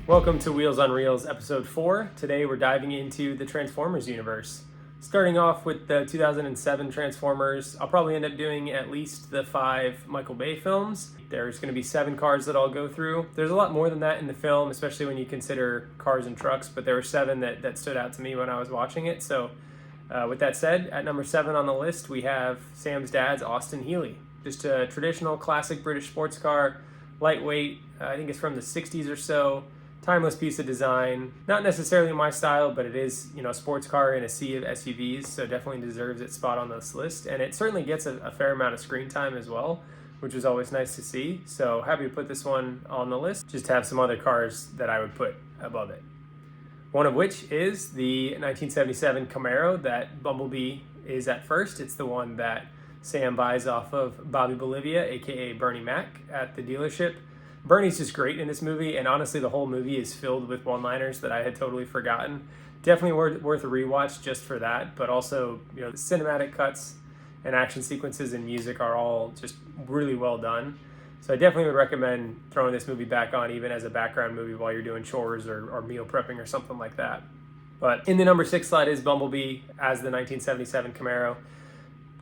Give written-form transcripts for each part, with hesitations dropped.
Welcome to Wheels on Reels, episode 4. Today we're diving into the Transformers universe. Starting off with the 2007 Transformers, I'll probably end up doing at least the 5 Michael Bay films. There's going to be 7 cars that I'll go through. There's a lot more than that in the film, especially when you consider cars and trucks, but there were 7 that stood out to me when I was watching it. So with that said, at number 7 on the list, we have Sam's dad's Austin Healey. Just a traditional classic British sports car, lightweight, I think it's from the 60s or so. Timeless piece of design. Not necessarily my style, but it is, a sports car in a sea of SUVs, so definitely deserves its spot on this list. And it certainly gets a fair amount of screen time as well, which is always nice to see. So happy to put this one on the list. Just have some other cars that I would put above it. One of which is the 1977 Camaro that Bumblebee is at first. It's the one that Sam buys off of Bobby Bolivia, aka Bernie Mac, at the dealership. Bernie's just great in this movie, and honestly, the whole movie is filled with one-liners that I had totally forgotten. Definitely worth a rewatch just for that, but also, the cinematic cuts and action sequences and music are all just really well done. So I definitely would recommend throwing this movie back on, even as a background movie while you're doing chores or meal prepping or something like that. But in the number 6 slot is Bumblebee as the 1977 Camaro.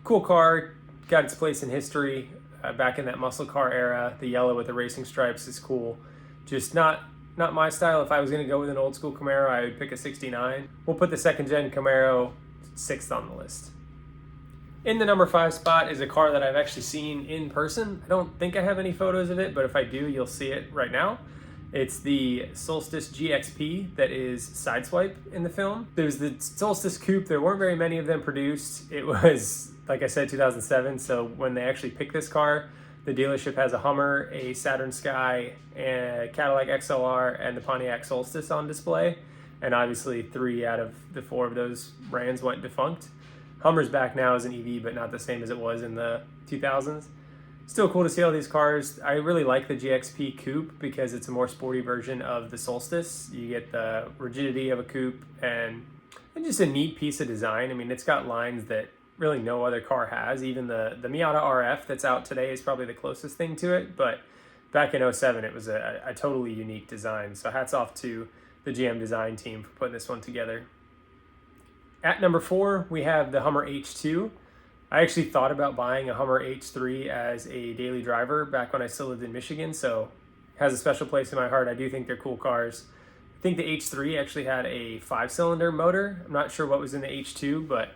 Cool car, got its place in history. Back in that muscle car era, the yellow with the racing stripes is cool. Just not my style. If I was going to go with an old school Camaro, I would pick a 69. We'll put the second gen Camaro 6th on the list. In the number 5 spot is a car that I've actually seen in person. I don't think I have any photos of it, but if I do, you'll see it right now. It's the Solstice GXP that is Sideswipe in the film. There's the Solstice Coupe. There weren't very many of them produced. It was, like I said, 2007. So when they actually picked this car, the dealership has a Hummer, a Saturn Sky, a Cadillac XLR, and the Pontiac Solstice on display. And obviously 3 out of the 4 of those brands went defunct. Hummer's back now as an EV, but not the same as it was in the 2000s. Still cool to see all these cars. I really like the GXP Coupe because it's a more sporty version of the Solstice. You get the rigidity of a coupe and just a neat piece of design. I mean, it's got lines that really no other car has. Even the Miata RF that's out today is probably the closest thing to it, but back in 07 it was a totally unique design. So hats off to the GM design team for putting this one together. At number 4, we have the Hummer H2. I actually thought about buying a Hummer H3 as a daily driver back when I still lived in Michigan, so it has a special place in my heart. I do think they're cool cars. I think the H3 actually had a 5-cylinder motor. I'm not sure what was in the H2, but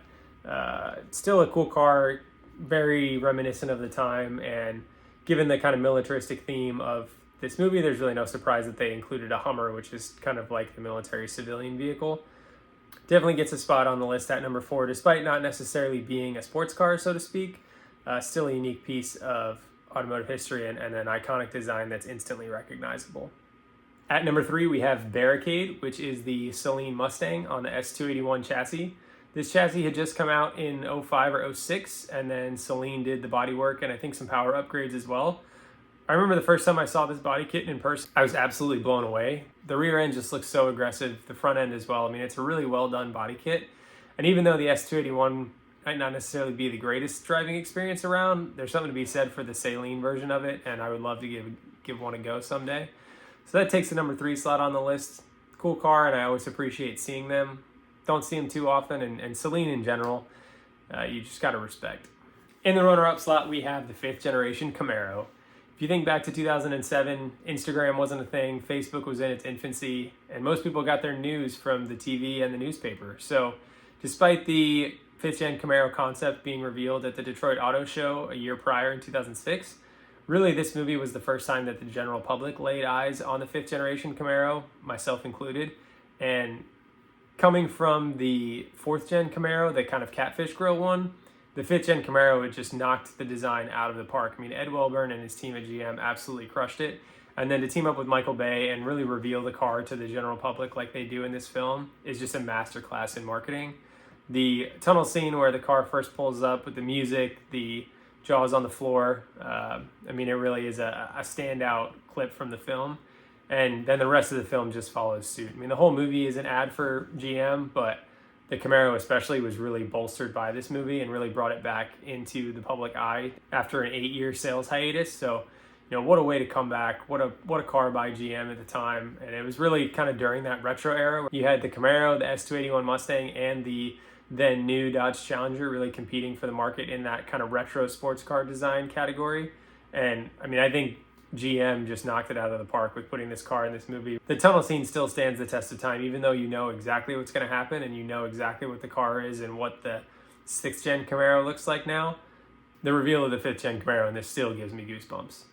still a cool car, very reminiscent of the time, and given the kind of militaristic theme of this movie, there's really no surprise that they included a Hummer, which is kind of like the military civilian vehicle. Definitely gets a spot on the list at number 4, despite not necessarily being a sports car, so to speak. Still a unique piece of automotive history and an iconic design that's instantly recognizable. At number 3, we have Barricade, which is the Saleen Mustang on the S281 chassis. This chassis had just come out in 05 or 06, and then Saleen did the bodywork and I think some power upgrades as well. I remember the first time I saw this body kit in person, I was absolutely blown away. The rear end just looks so aggressive, the front end as well. I mean, it's a really well done body kit. And even though the S281 might not necessarily be the greatest driving experience around, there's something to be said for the Saleen version of it, and I would love to give one a go someday. So that takes the number 3 slot on the list. Cool car, and I always appreciate seeing them. Don't see them too often, and Saleen in general, you just got to respect. In the runner-up slot, we have the 5th generation Camaro. If you think back to 2007, Instagram wasn't a thing, Facebook was in its infancy, and most people got their news from the TV and the newspaper. So despite the 5th gen Camaro concept being revealed at the Detroit Auto Show a year prior in 2006, really this movie was the first time that the general public laid eyes on the 5th generation Camaro, myself included. And coming from the 4th gen Camaro, the kind of catfish grill one, the 5th gen Camaro, it just knocked the design out of the park. I mean, Ed Welburn and his team at GM absolutely crushed it. And then to team up with Michael Bay and really reveal the car to the general public like they do in this film is just a masterclass in marketing. The tunnel scene where the car first pulls up with the music, the jaws on the floor, it really is a standout clip from the film. And then the rest of the film just follows suit. I mean, the whole movie is an ad for GM, but the Camaro especially was really bolstered by this movie and really brought it back into the public eye after an 8-year sales hiatus. So what a way to come back. What a car by GM at the time. And it was really kind of during that retro era. You had the Camaro, the S281 Mustang, and the then new Dodge Challenger really competing for the market in that kind of retro sports car design category. And I mean, I think GM just knocked it out of the park with putting this car in this movie. The tunnel scene still stands the test of time, even though you know exactly what's going to happen and you know exactly what the car is and what the 6th gen Camaro looks like now. The reveal of the 5th gen Camaro in this still gives me goosebumps.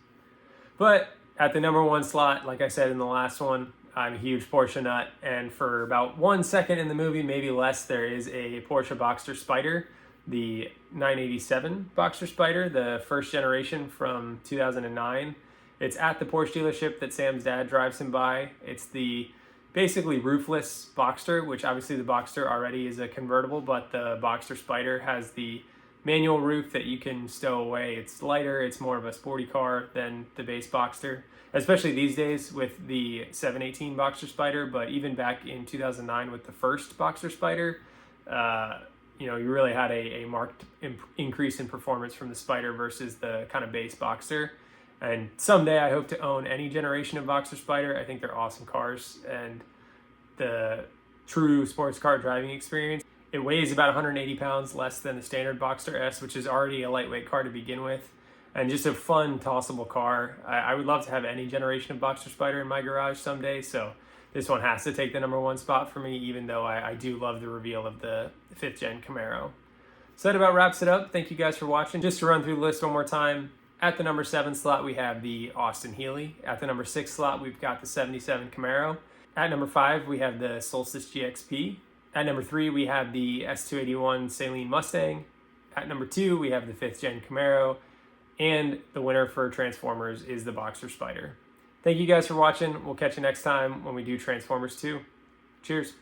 But at the number 1 slot, like I said in the last one, I'm a huge Porsche nut, and for about 1 second in the movie, maybe less, there is a Porsche Boxster Spyder, the 987 Boxster Spyder, the first generation from 2009. It's at the Porsche dealership that Sam's dad drives him by. It's the basically roofless Boxster, which obviously the Boxster already is a convertible, but the Boxster Spyder has the manual roof that you can stow away. It's lighter, it's more of a sporty car than the base Boxster, especially these days with the 718 Boxster Spyder, but even back in 2009 with the first Boxster Spyder, you really had a marked increase in performance from the Spyder versus the kind of base Boxster. And someday I hope to own any generation of Boxster Spyder. I think they're awesome cars and the true sports car driving experience. It weighs about 180 pounds less than the standard Boxster S, which is already a lightweight car to begin with, and just a fun, tossable car. I would love to have any generation of Boxster Spyder in my garage someday, so this one has to take the number 1 spot for me, even though I do love the reveal of the 5th gen Camaro. So that about wraps it up. Thank you guys for watching. Just to run through the list one more time, at the number 7 slot, we have the Austin Healey. At the number 6 slot, we've got the 77 Camaro. At number 5, we have the Solstice GXP. At number 3, we have the S281 Saleen Mustang. At number 2, we have the 5th gen Camaro. And the winner for Transformers is the Boxster Spyder. Thank you guys for watching. We'll catch you next time when we do Transformers 2. Cheers.